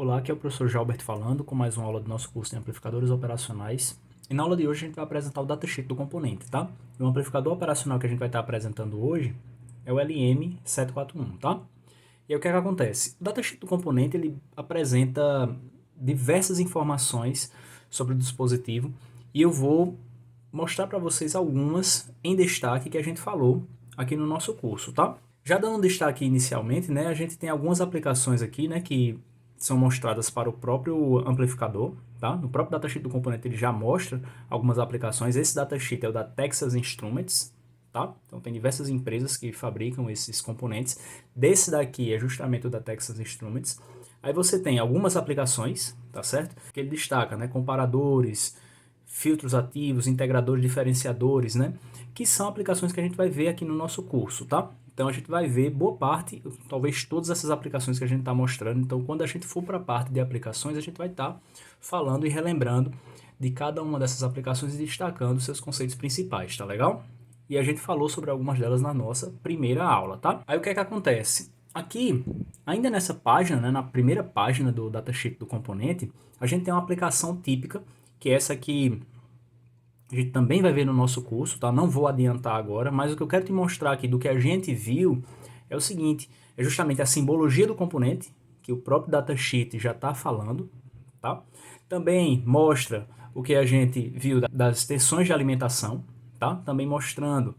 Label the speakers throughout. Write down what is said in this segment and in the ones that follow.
Speaker 1: Olá, aqui é o professor Jalbert falando com mais uma aula do nosso curso de amplificadores operacionais. E na aula de hoje a gente vai apresentar o datasheet do componente, tá? E o amplificador operacional que a gente vai estar apresentando hoje é o LM741, tá? E aí o que é que acontece? O datasheet do componente ele apresenta diversas informações sobre o dispositivo e eu vou mostrar para vocês algumas em destaque que a gente falou aqui no nosso curso, tá? Já dando um destaque inicialmente, né, a gente tem algumas aplicações aqui, né, que são mostradas para o próprio amplificador, tá? No próprio datasheet do componente ele já mostra algumas aplicações. Esse datasheet é o da Texas Instruments, tá? Então tem diversas empresas que fabricam esses componentes. Desse daqui é justamente o da Texas Instruments. Aí você tem algumas aplicações, tá certo? Que ele destaca, né? Comparadores, filtros ativos, integradores, diferenciadores, né? Que são aplicações que a gente vai ver aqui no nosso curso, tá? Então a gente vai ver boa parte, talvez todas essas aplicações que a gente está mostrando. Então quando a gente for para a parte de aplicações, a gente vai estar falando e relembrando de cada uma dessas aplicações e destacando seus conceitos principais, tá legal? E a gente falou sobre algumas delas na nossa primeira aula, tá? Aí o que é que acontece? Aqui, ainda nessa página, né, na primeira página do datasheet do componente, a gente tem uma aplicação típica, que é essa aqui a gente também vai ver no nosso curso, tá? Não vou adiantar agora, mas o que eu quero te mostrar aqui do que a gente viu é o seguinte, é justamente a simbologia do componente, que o próprio datasheet já está falando, tá? Também mostra o que a gente viu das tensões de alimentação, tá? Também mostrando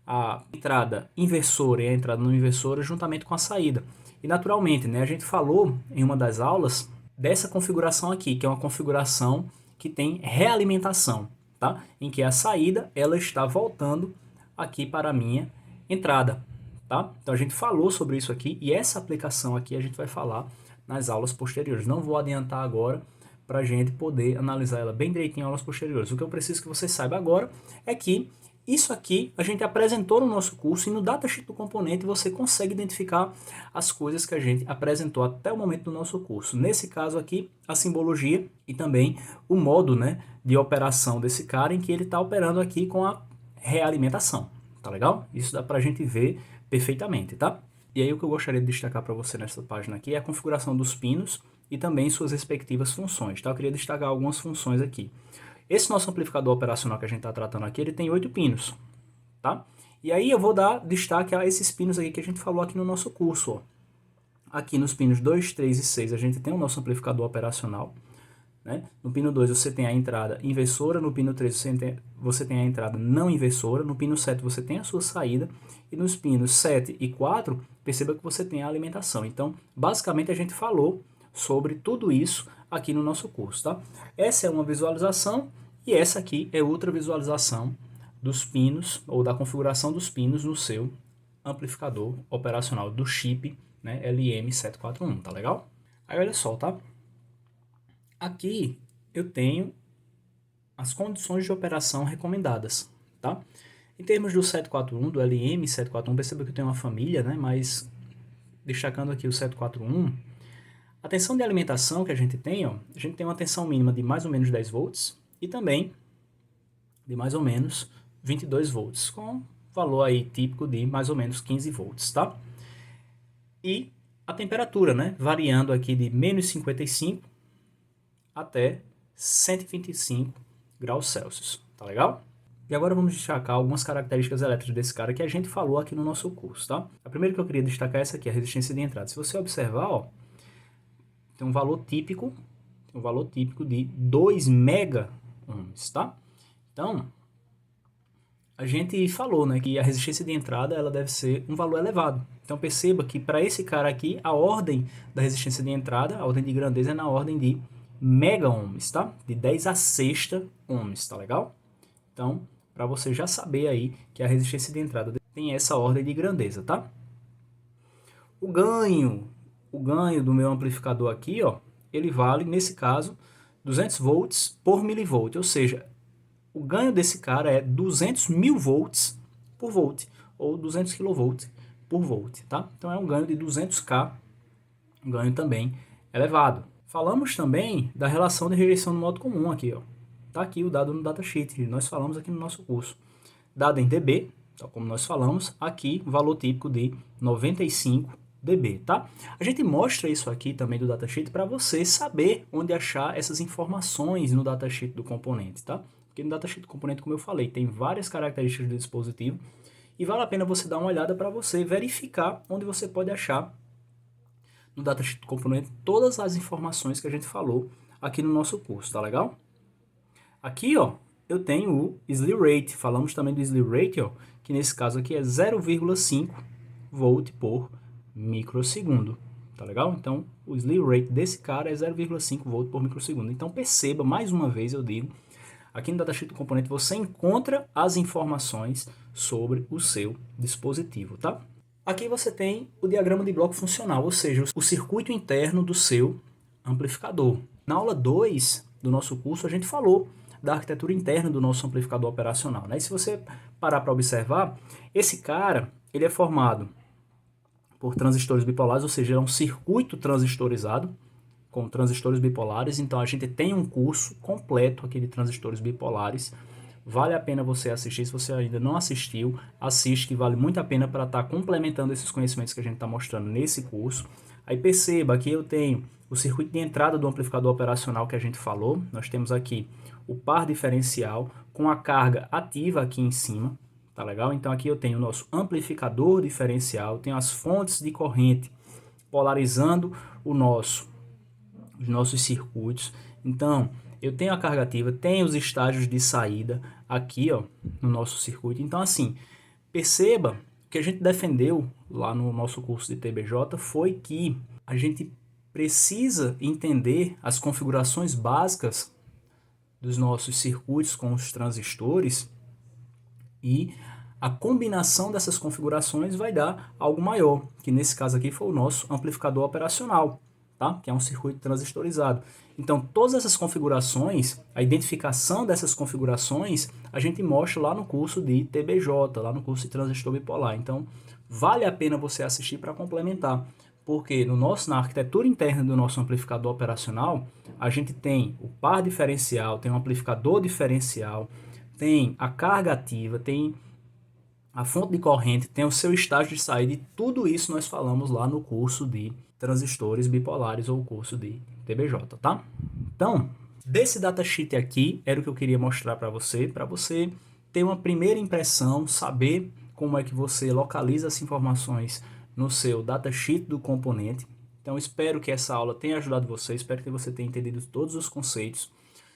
Speaker 1: a entrada inversora e a entrada não inversora juntamente com a saída. E naturalmente, né, a gente falou em uma das aulas dessa configuração aqui, que é uma configuração que tem realimentação, tá? Em que a saída ela está voltando aqui para a minha entrada, tá? Então a gente falou sobre isso aqui e essa aplicação aqui a gente vai falar nas aulas posteriores. Não vou adiantar agora para a gente poder analisar ela bem direitinho em aulas posteriores. O que eu preciso que você saiba agora é que isso aqui a gente apresentou no nosso curso e no datasheet do componente você consegue identificar as coisas que a gente apresentou até o momento do nosso curso. Nesse caso aqui, a simbologia e também o modo, né, de operação desse cara em que ele está operando aqui com a realimentação. Tá legal? Isso dá pra gente ver perfeitamente, tá? E aí o que eu gostaria de destacar para você nessa página aqui é a configuração dos pinos e também suas respectivas funções, tá? Eu queria destacar algumas funções aqui. Esse nosso amplificador operacional que a gente está tratando aqui, ele tem 8 pinos, tá? E aí eu vou dar destaque a esses pinos aqui que a gente falou aqui no nosso curso, ó. Aqui nos pinos 2, 3 e 6 a gente tem o nosso amplificador operacional, né? No pino 2 você tem a entrada inversora, no pino 3 você tem a entrada não inversora, no pino 7 você tem a sua saída, e nos pinos 7 e 4, perceba que você tem a alimentação. Então, basicamente a gente falou sobre tudo isso aqui no nosso curso, tá? Essa é uma visualização e essa aqui é outra visualização dos pinos ou da configuração dos pinos no seu amplificador operacional do chip, né, LM741, tá legal? Aí olha só, tá? Aqui eu tenho as condições de operação recomendadas, tá? Em termos do 741, do LM741, perceba que eu tenho uma família, né? Mas destacando aqui o 741, a tensão de alimentação que a gente tem, ó, a gente tem uma tensão mínima de mais ou menos 10 volts e também de mais ou menos 22 volts, com valor aí típico de mais ou menos 15 volts, tá? E a temperatura, né? Variando aqui de menos 55 até 125 graus Celsius, tá legal? E agora vamos destacar algumas características elétricas desse cara que a gente falou aqui no nosso curso, tá? A primeira que eu queria destacar é essa aqui, a resistência de entrada. Se você observar, ó, tem um valor típico de 2 mega ohms, tá? Então, a gente falou, né, que a resistência de entrada ela deve ser um valor elevado. Então perceba que para esse cara aqui, a ordem da resistência de entrada, a ordem de grandeza é na ordem de mega ohms, tá? De 10 a sexta ohms, tá legal? Então, para você já saber aí que a resistência de entrada tem essa ordem de grandeza, tá? O ganho do meu amplificador aqui, ó, ele vale, nesse caso, 200 volts por milivolt, ou seja, o ganho desse cara é 200 mil volts por volt, ou 200 kV por volt, tá? Então é um ganho de 200K, um ganho também elevado. Falamos também da relação de rejeição no modo comum aqui, ó. Tá aqui o dado no datasheet, nós falamos aqui no nosso curso. Dado em dB, tal como nós falamos, aqui valor típico de 95 DB, tá? A gente mostra isso aqui também do datasheet para você saber onde achar essas informações no datasheet do componente, tá? Porque no datasheet do componente, como eu falei, tem várias características do dispositivo e vale a pena você dar uma olhada para você verificar onde você pode achar no datasheet do componente todas as informações que a gente falou aqui no nosso curso, tá legal? Aqui, ó, eu tenho o slew rate, falamos também do slew rate, ó, que nesse caso aqui é 0,5 volt por microsegundo, tá legal? Então, o slew rate desse cara é 0,5 volt por microsegundo. Então, perceba, mais uma vez eu digo, aqui no datasheet do componente você encontra as informações sobre o seu dispositivo, tá? Aqui você tem o diagrama de bloco funcional, ou seja, o circuito interno do seu amplificador. Na aula 2 do nosso curso, a gente falou da arquitetura interna do nosso amplificador operacional, né? E se você parar para observar, esse cara, ele é formado por transistores bipolares, ou seja, é um circuito transistorizado com transistores bipolares. Então a gente tem um curso completo aqui de transistores bipolares. Vale a pena você assistir. Se você ainda não assistiu, assiste, que vale muito a pena para estar complementando esses conhecimentos que a gente está mostrando nesse curso. Aí perceba que eu tenho o circuito de entrada do amplificador operacional que a gente falou. Nós temos aqui o par diferencial com a carga ativa aqui em cima. Tá legal? Então aqui eu tenho o nosso amplificador diferencial, tenho as fontes de corrente polarizando os nossos circuitos. Então, eu tenho a carga ativa, tenho os estágios de saída aqui, ó, no nosso circuito. Então, assim, perceba que a gente defendeu lá no nosso curso de TBJ foi que a gente precisa entender as configurações básicas dos nossos circuitos com os transistores e a combinação dessas configurações vai dar algo maior, que nesse caso aqui foi o nosso amplificador operacional, tá? Que é um circuito transistorizado. Então, todas essas configurações, a identificação dessas configurações, a gente mostra lá no curso de TBJ, lá no curso de transistor bipolar. Então, vale a pena você assistir para complementar, porque na arquitetura interna do nosso amplificador operacional, a gente tem o par diferencial, tem um amplificador diferencial, tem a carga ativa, tem a fonte de corrente, tem o seu estágio de saída, e tudo isso nós falamos lá no curso de transistores bipolares ou curso de TBJ, tá? Então, desse datasheet aqui era o que eu queria mostrar para você ter uma primeira impressão, saber como é que você localiza as informações no seu datasheet do componente. Então, espero que essa aula tenha ajudado você, espero que você tenha entendido todos os conceitos.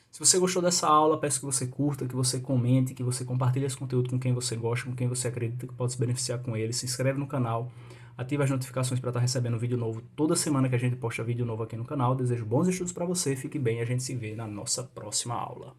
Speaker 1: Se você gostou dessa aula, peço que você curta, que você comente, que você compartilhe esse conteúdo com quem você gosta, com quem você acredita que pode se beneficiar com ele. Se inscreve no canal, ativa as notificações para estar recebendo vídeo novo toda semana que a gente posta vídeo novo aqui no canal. Desejo bons estudos para você, fique bem e a gente se vê na nossa próxima aula.